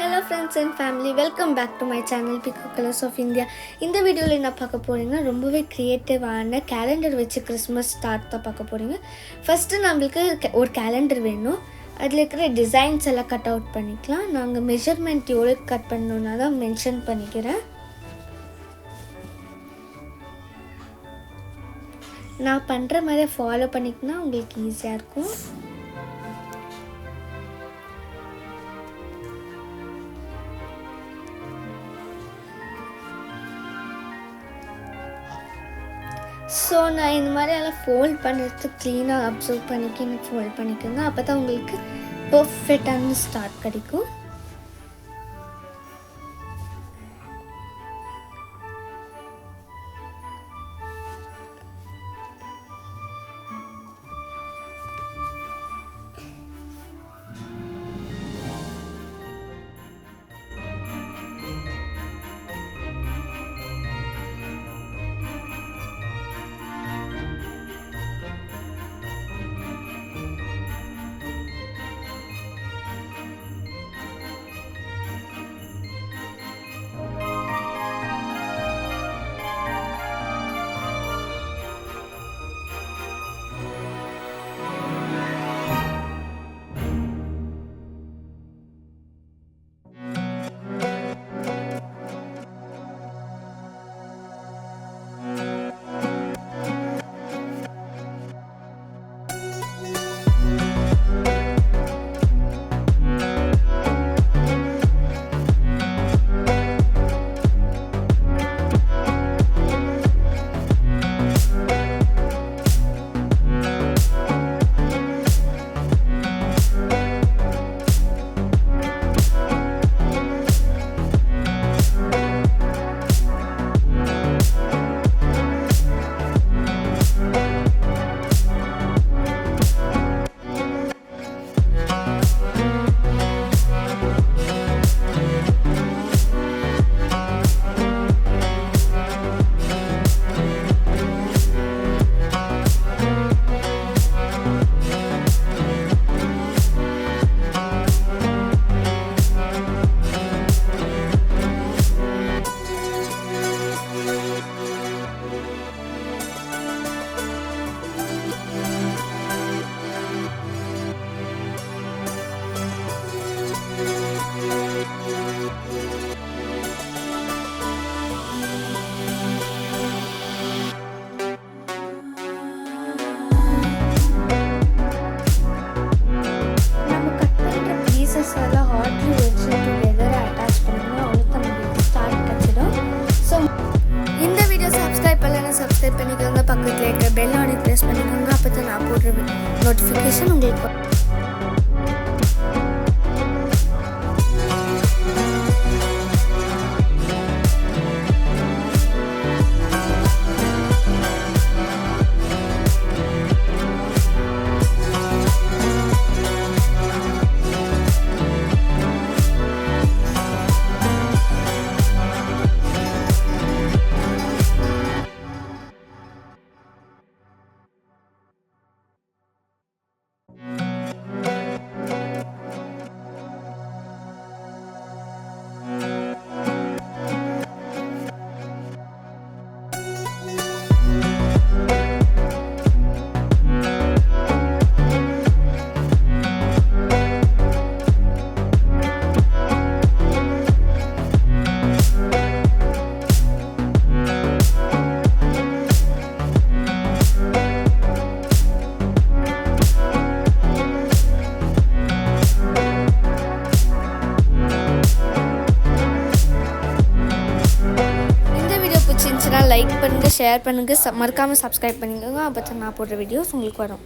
Hello friends and family, welcome back to my channel Peacock Colors of India. இந்த வீடியோவில் என்ன பார்க்க போறீங்கன்னா ரொம்பவே கிரியேட்டிவான கேலண்டர் வச்சு கிறிஸ்மஸ் ஸ்டார்ட் தான் பார்க்க போறீங்க. ஃபர்ஸ்ட் நம்மளுக்கு ஒரு கேலண்டர் வேணும். அதில் இருக்கிற டிசைன்ஸ் எல்லாம் கட் அவுட் பண்ணிக்கலாம். நாங்கள் மெஷர்மெண்ட் எவ்வளோ கட் பண்ணணும்னா தான் மென்ஷன் பண்ணிக்கிறேன். நான் பண்ணுற மாதிரி ஃபாலோ பண்ணிக்கினா உங்களுக்கு ஈஸியாக இருக்கும். ஸோ நான் இந்த மாதிரி எல்லாம் ஃபோல்ட் பண்ணுறது க்ளீனாக அப்சர்வ் பண்ணிக்க எனக்கு ஃபோல்ட் பண்ணிக்கோங்க. அப்போ தான் உங்களுக்கு பர்ஃபெக்டான ஸ்டார்ட் கிடைக்கும். சப்ஸ்கிரைப் பண்ணிக்கோங்க. பக்கத்தில் இருக்கிற பெல் ஆனை ப்ரெஸ் பண்ணிக்கோங்க. அப்போ தான் நான் போடுற நோட்டிஃபிகேஷன் உங்களுக்கு லைக் பண்ணுங்கள், ஷேர் பண்ணுங்கள், மறக்காமல் சப்ஸ்கிரைப் பண்ணிக்கோங்க. அப்போ தான் நான் போடுற வீடியோஸ் உங்களுக்கு வரும்.